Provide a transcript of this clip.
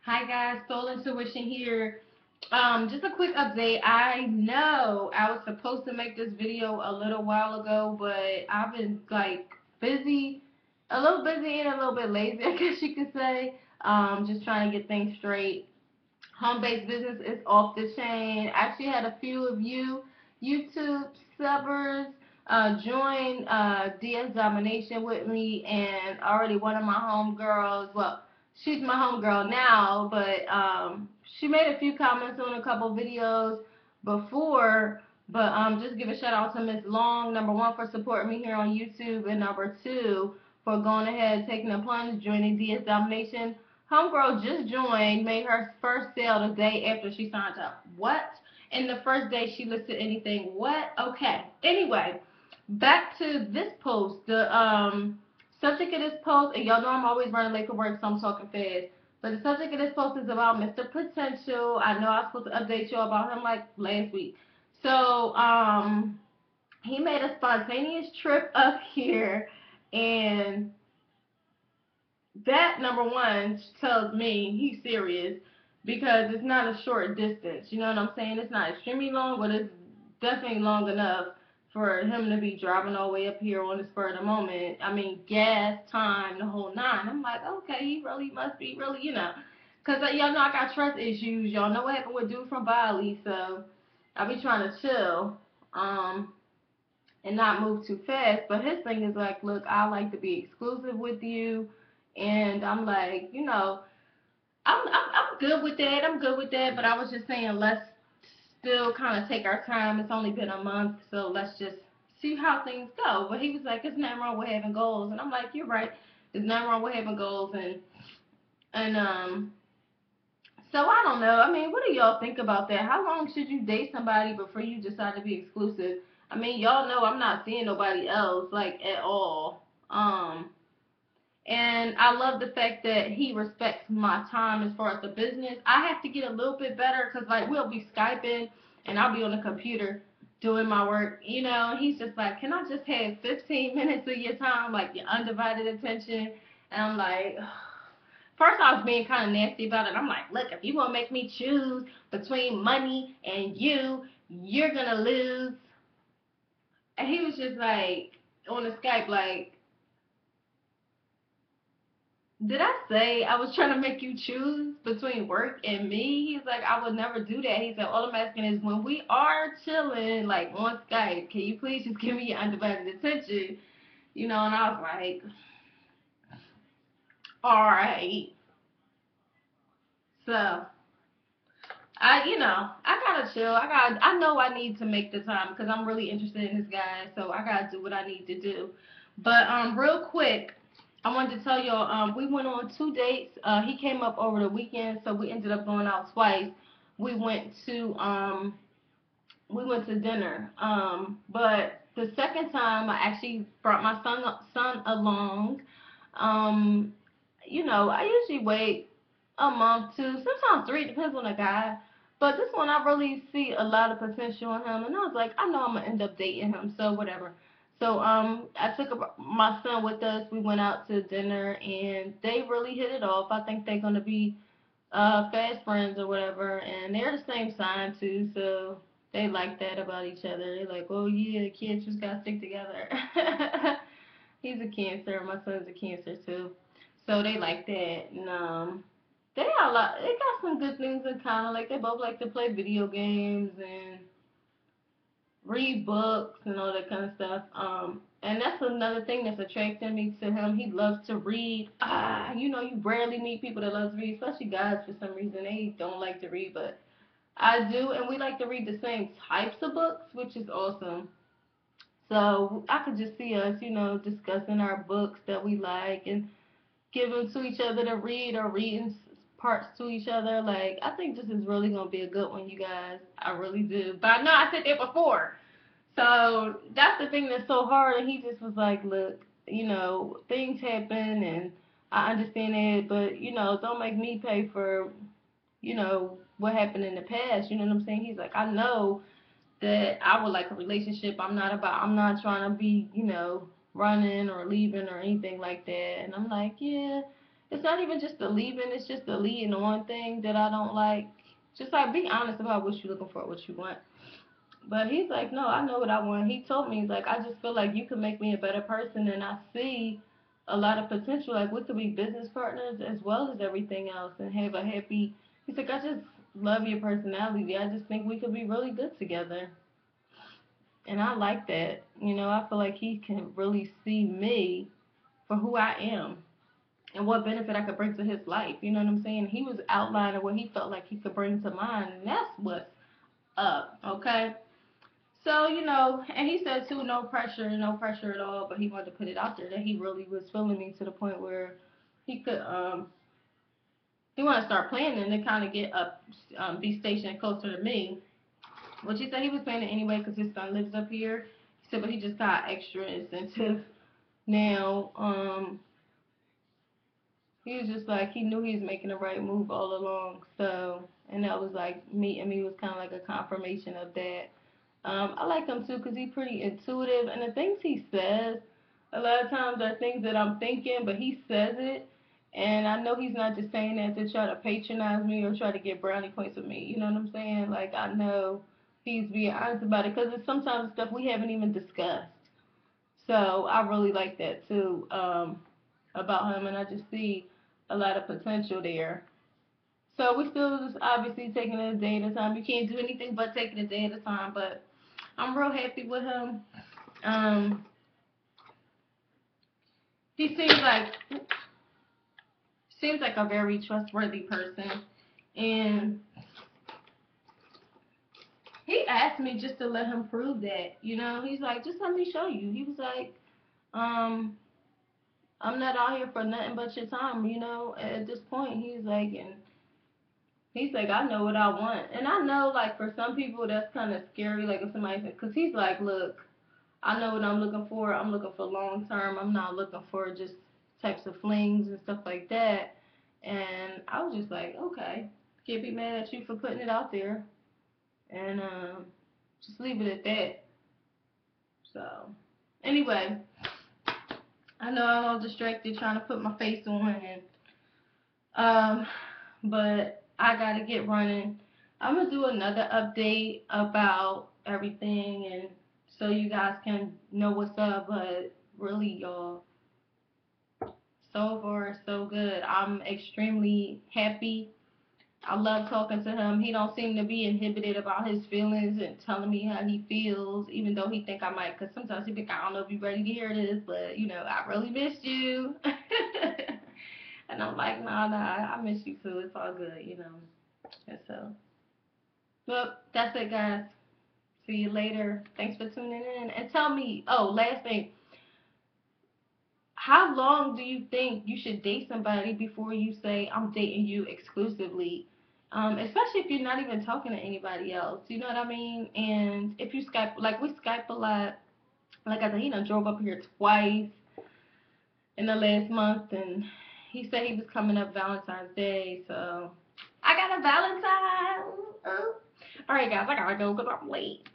Hi guys, Soul Intuition here. Just a quick update. I know I was supposed to make this video a little while ago, but I've been like busy, a little busy and a little bit lazy, I guess you could say. Just trying to get things straight. Home-based business is off the chain. I actually had a few of you YouTube subbers join DS Domination with me, and already one of my homegirls, well, she's my homegirl now, but she made a few comments on a couple videos before. But just give a shout out to Miss Long, number one, for supporting me here on YouTube, and number two, for going ahead, taking the plunge, joining DS Domination. Homegirl just joined, made her first sale the day after she signed up. What? And the first day she listed anything. What? Okay. Anyway, back to this post. The subject of this post, and y'all know I'm always running late for work, so I'm talking fast. But the subject of this post is about Mr. Potential. I know I was supposed to update y'all about him like last week. So, he made a spontaneous trip up here, and that number one tells me he's serious because it's not a short distance. You know what I'm saying? It's not extremely long, but it's definitely long enough for him to be driving all the way up here on the spur of the moment. I mean, gas, time, the whole nine. I'm like, okay, he really must be really, Because y'all know I got trust issues. Y'all know what happened with dude from Bali, so I be trying to chill. And not move too fast. But his thing is like, look, I like to be exclusive with you, and I'm like, I'm good with that. I'm good with that. But I was just saying, let's still kind of take our time. It's only been a month, so let's just see how things go. But he was like, there's nothing wrong with having goals, and I'm like, you're right. There's nothing wrong with having goals, and so I don't know. I mean, what do y'all think about that? How long should you date somebody before you decide to be exclusive? I mean, y'all know I'm not seeing nobody else like at all. And I love the fact that he respects my time as far as the business. I have to get a little bit better because like we'll be skyping and I'll be on the computer doing my work. He's just like, can I just have 15 minutes of your time, like your undivided attention? And I'm like, first I was being kind of nasty about it. I'm like, look, if you want to make me choose between money and you're gonna lose. And he was just like on the Skype, like, did I say I was trying to make you choose between work and me? He's like, I would never do that. He said, all I'm asking is when we are chilling, like on Skype, can you please just give me your undivided attention? And I was like, all right. So I gotta chill. I know I need to make the time because I'm really interested in this guy. So I gotta do what I need to do. But real quick, I wanted to tell y'all, we went on 2 dates. He came up over the weekend, so we ended up going out twice. We went to dinner. But the second time I actually brought my son along. Um, I usually wait a month, two, sometimes three, depends on the guy. But this one, I really see a lot of potential in him, and I was like, I know I'm gonna end up dating him, so whatever. So I took my son with us. We went out to dinner, and they really hit it off. I think they're gonna be fast friends or whatever, and they're the same sign too, so they like that about each other. They're like, oh yeah, kids just gotta stick together. He's a Cancer, my son's a Cancer too, so they like that. And they got a lot. They got some good things in common. Like they both like to play video games and read books and all that kind of stuff. And that's another thing that's attracting me to him. He loves to read. You rarely meet people that love to read, especially guys for some reason. They don't like to read, but I do, and we like to read the same types of books, which is awesome. So I could just see us, discussing our books that we like and giving to each other to read or reading parts to each other. Like, I think this is really going to be a good one, you guys. I really do. But I know I said that before. So that's the thing that's so hard. And he just was like, look, things happen and I understand it, but, don't make me pay for, what happened in the past. You know what I'm saying? He's like, I know that I would like a relationship. I'm not trying to be, running or leaving or anything like that. And I'm like, yeah, it's not even just the leaving, it's just the leading on thing that I don't like. Just like be honest about what you're looking for, what you want. But he's like, no, I know what I want. He told me, he's like, I just feel like you can make me a better person, and I see a lot of potential. Like, we could be business partners as well as everything else and have a happy. He's like, I just love your personality. I just think we could be really good together. And I like that. You know, I feel like he can really see me for who I am and what benefit I could bring to his life. You know what I'm saying? He was outlining what he felt like he could bring to mine, and that's what's up, okay? So, you know, and he said too, no pressure at all, but he wanted to put it out there that he really was feeling me to the point where he could, he wanted to start planning to kind of get up, be stationed closer to me, which he said he was planning anyway because his son lives up here. He said, but he just got extra incentive now. He was just like, he knew he was making the right move all along, so, and that was like, meeting me was kind of like a confirmation of that. I like him too because he's pretty intuitive, and the things he says, a lot of times are things that I'm thinking, but he says it, and I know he's not just saying that to try to patronize me or try to get brownie points with me. You know what I'm saying? Like, I know he's being honest about it because it's sometimes stuff we haven't even discussed. So I really like that too, about him, and I just see a lot of potential there. So we still just obviously taking it a day at a time. You can't do anything but taking it a day at a time, but I'm real happy with him. Um, he seems like a very trustworthy person, and he asked me just to let him prove that. You know, he's like, just let me show you. He was like, um, I'm not out here for nothing but your time. You know, at this point, he's like, I know what I want, and I know like for some people that's kind of scary. Like if somebody, because he's like, look, I know what I'm looking for. I'm looking for long term. I'm not looking for just types of flings and stuff like that. And I was just like, okay, can't be mad at you for putting it out there, and just leave it at that. So anyway, I know I'm all distracted trying to put my face on, and um, but I gotta get running. I'm gonna do another update about everything, and so you guys can know what's up. But really, y'all, so far so good. I'm extremely happy. I love talking to him. He don't seem to be inhibited about his feelings and telling me how he feels, even though he think I might. Cause sometimes he think I don't know if you ready to hear this, but you know I really missed you. And I'm like, nah, I miss you too. It's all good, you know. And so, well, that's it, guys. See you later. Thanks for tuning in. And tell me, oh, last thing, how long do you think you should date somebody before you say I'm dating you exclusively? Especially if you're not even talking to anybody else. You know what I mean? And if you Skype, like we Skype a lot. Like I said, he done drove up here twice in the last month, and he said he was coming up Valentine's Day. So I got a Valentine. All right, guys, I gotta go because I'm late.